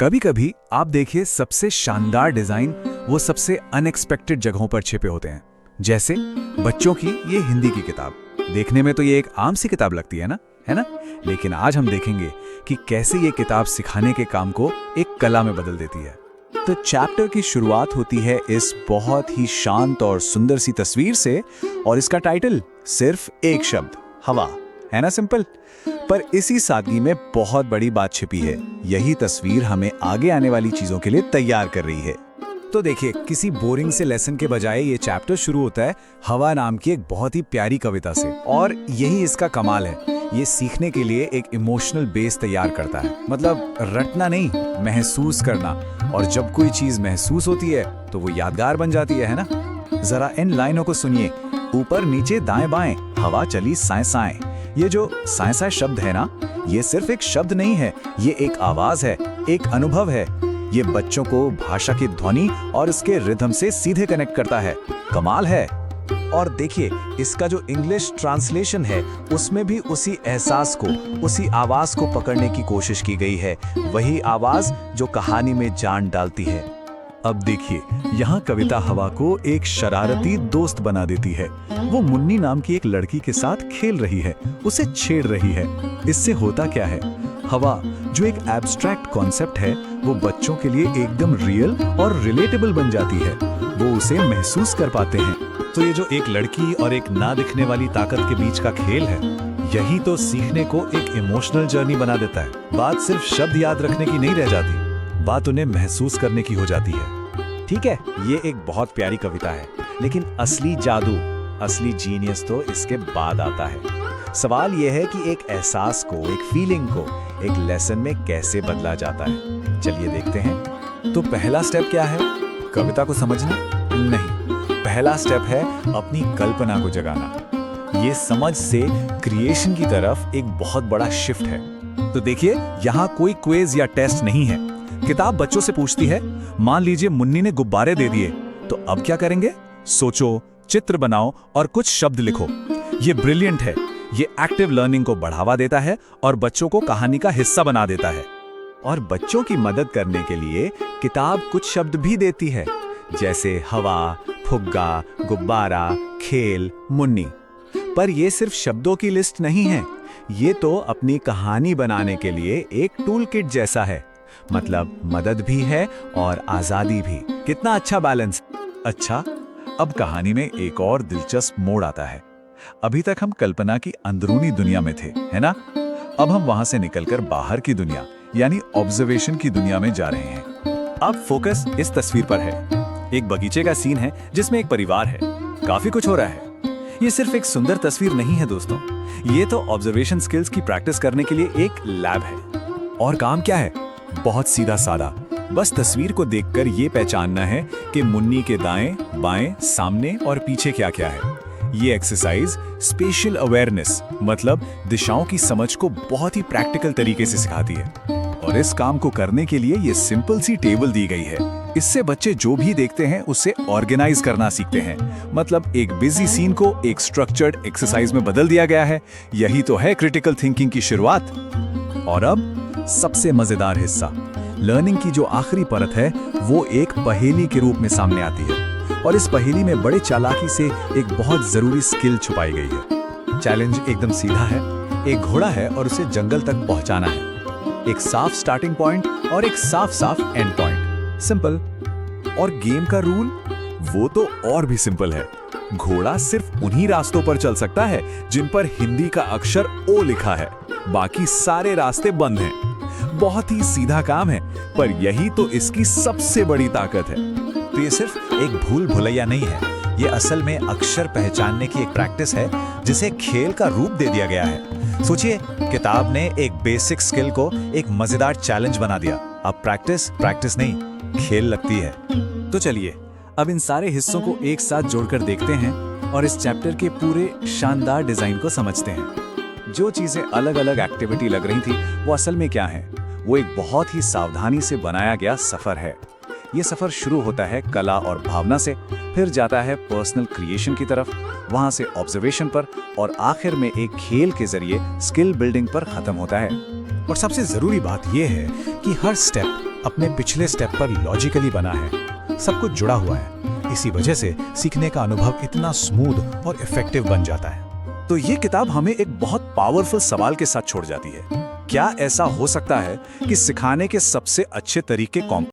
कभी कभी आप देखिए सबसे शानदार डिजाइन वो सबसे अनएक्सपेक्टेड जगहों पर छिपे होते हैं। जैसे बच्चों की ये हिंदी की किताब, देखने में तो ये एक आम सी किताब लगती है ना? लेकिन आज हम देखेंगे कि कैसे ये किताब सिखाने के काम को एक कला में बदल देती है। तो चैप्टर की शुरुआत होती है इस बहुत ही शांत और सुंदर सी तस्वीर से, और इसका टाइटल सिर्फ एक शब्द, हवा। है ना सिंपल, पर इसी सादगी में बहुत बड़ी बात छिपी है। यही तस्वीर हमें आगे आने वाली चीजों के लिए तैयार कर रही है। तो देखिए, किसी बोरिंग से लेसन के बजाय ये चैप्टर शुरू होता है हवा नाम की एक बहुत ही प्यारी कविता से, और यही इसका कमाल है। ये सीखने के लिए एक इमोशनल बेस तैयार करता है, मतलब रटना नहीं, महसूस करना। और जब कोई चीज महसूस होती है तो वो यादगार बन जाती है ना? जरा इन लाइनों को सुनिए, ऊपर नीचे दाएं बाएं हवा चली साएं साएं। ये जो साएं साएं शब्द है ना, ये सिर्फ एक शब्द नहीं है, ये एक आवाज है, एक अनुभव है। ये बच्चों को भाषा की ध्वनि और इसके रिदम से सीधे कनेक्ट करता है। कमाल है। और देखिए, इसका जो इंग्लिश ट्रांसलेशन है उसमें भी उसी एहसास को, उसी आवाज को पकड़ने की कोशिश की गई है। वही आवाज जो कहानी में जान डालती है। अब देखिए, यहाँ कविता हवा को एक शरारती दोस्त बना देती है। वो मुन्नी नाम की एक लड़की के साथ खेल रही है, उसे छेड़ रही है। इससे होता क्या है, हवा जो एक एब्स्ट्रैक्ट कॉन्सेप्ट है, वो बच्चों के लिए एकदम रियल और रिलेटेबल बन जाती है। वो उसे महसूस कर पाते हैं। तो ये जो एक लड़की और एक ना दिखने वाली ताकत के बीच का खेल है, यही तो सीखने को एक इमोशनल जर्नी बना देता है। बात सिर्फ शब्द याद रखने की नहीं रह जाती, बात उन्हें महसूस करने की हो जाती है। ठीक है, ये एक बहुत प्यारी कविता है, लेकिन असली जादू, असली जीनियस तो इसके बाद आता है। सवाल यह है कि एक एहसास को, एक फीलिंग को एक लेसन में कैसे बदला जाता है। चलिए देखते हैं। तो पहला स्टेप क्या है? कविता को समझना नहीं, पहला स्टेप है अपनी कल्पना को जगाना। ये समझ से क्रिएशन की तरफ एक बहुत बड़ा शिफ्ट है। तो देखिए, यहाँ कोई क्विज या टेस्ट नहीं है। किताब बच्चों से पूछती है, मान लीजिए मुन्नी ने गुब्बारे दे दिए, तो अब क्या करेंगे? सोचो, चित्र बनाओ और कुछ शब्द लिखो। ये ब्रिलियंट है। ये एक्टिव लर्निंग को बढ़ावा देता है और बच्चों को कहानी का हिस्सा बना देता है। और बच्चों की मदद करने के लिए किताब कुछ शब्द भी देती है, जैसे हवा, फुग्गा, गुब्बारा, खेल, मुन्नी। पर ये सिर्फ शब्दों की लिस्ट नहीं है, ये तो अपनी कहानी बनाने के लिए एक टूल किट जैसा है। मतलब मदद भी है और आजादी भी। कितना अच्छा बैलेंस। अच्छा, अब कहानी में एक और दिलचस्प मोड़ आता है। अभी तक हम कल्पना की अंदरूनी दुनिया में थे, है ना? अब हम वहां से निकलकर बाहर की दुनिया, यानी ऑब्जर्वेशन की दुनिया में जा रहे हैं। अब फोकस इस तस्वीर पर है। एक बगीचे का सीन है जिसमें एक परिवार है। काफी कुछ हो रहा है। ये सिर्फ एक सुंदर तस्वीर नहीं है दोस्तों, ये तो ऑब्जर्वेशन स्किल्स की प्रैक्टिस करने के लिए एक लैब है। और काम क्या है? बहुत सीधा साधा, बस तस्वीर को देखकर ये पहचानना है कि मुन्नी के दाएं, बाएं, सामने और पीछे क्या क्या है। ये एक्सरसाइज स्पेशियल अवेयरनेस, मतलब दिशाओं की समझ को बहुत ही प्रैक्टिकल तरीके से सिखाती है। और इस काम को करने के लिए ये सिंपल सी टेबल दी गई है। इससे बच्चे जो भी देखते हैं उसे ऑर्गेनाइज करना सीखते हैं। मतलब एक बिजी सीन को एक स्ट्रक्चर्ड एक्सरसाइज में बदल दिया गया है। यही तो है क्रिटिकल थिंकिंग की शुरुआत। और अब सबसे मजेदार हिस्सा, लर्निंग की जो आखिरी परत है, वो एक पहेली के रूप में सामने आती है। और इस पहेली में बड़े चालाकी से एक बहुत जरूरी स्किल छुपाई गई है। चैलेंज एकदम सीधा है। एक घोड़ा है और उसे जंगल तक पहुंचाना है। एक साफ स्टार्टिंग पॉइंट और एक साफ एंड पॉइंट। सिंपल। और गेम का रूल, वो तो और भी सिंपल है। घोड़ा सिर्फ उन्हीं रास्तों पर चल सकता है जिन पर हिंदी का अक्षर ओ लिखा है, बाकी सारे रास्ते बंद हैं। बहुत ही सीधा काम है, पर यही तो इसकी सबसे बड़ी ताकत है। तो ये सिर्फ एक भूल भुलैया नहीं है, ये असल में अक्षर पहचानने की एक प्रैक्टिस है जिसे खेल का रूप दे दिया गया है। सोचिए, किताब ने एक बेसिक स्किल को एक मजेदार चैलेंज बना दिया। अब प्रैक्टिस नहीं, खेल लगती है। तो चलिए, अब इन सारे हिस्सों को एक साथ जोड़कर देखते हैं और इस चैप्टर के पूरे शानदार डिजाइन को समझते हैं। जो चीजें अलग अलग एक्टिविटी लग रही थी, वो असल में क्या है? वो एक बहुत ही सावधानी से बनाया गया सफर है। ये सफर शुरू होता है कला और भावना से, फिर जाता है पर्सनल क्रिएशन की तरफ, वहां से ऑब्जर्वेशन पर, और आखिर में एक खेल के जरिए स्किल बिल्डिंग पर खत्म होता है। और सबसे जरूरी बात यह है कि हर स्टेप, अपने पिछले स्टेप पर लॉजिकली बना है, सब कुछ जुड़ा हुआ है। इसी वजह से सीखने का अनुभव इतना स्मूथ और इफेक्टिव बन जाता है। तो ये किताब हमें एक बहुत पावरफुल सवाल के साथ छोड़ जाती है। क्या ऐसा हो सकता है कि सिखाने के सबसे अच्छे तरीके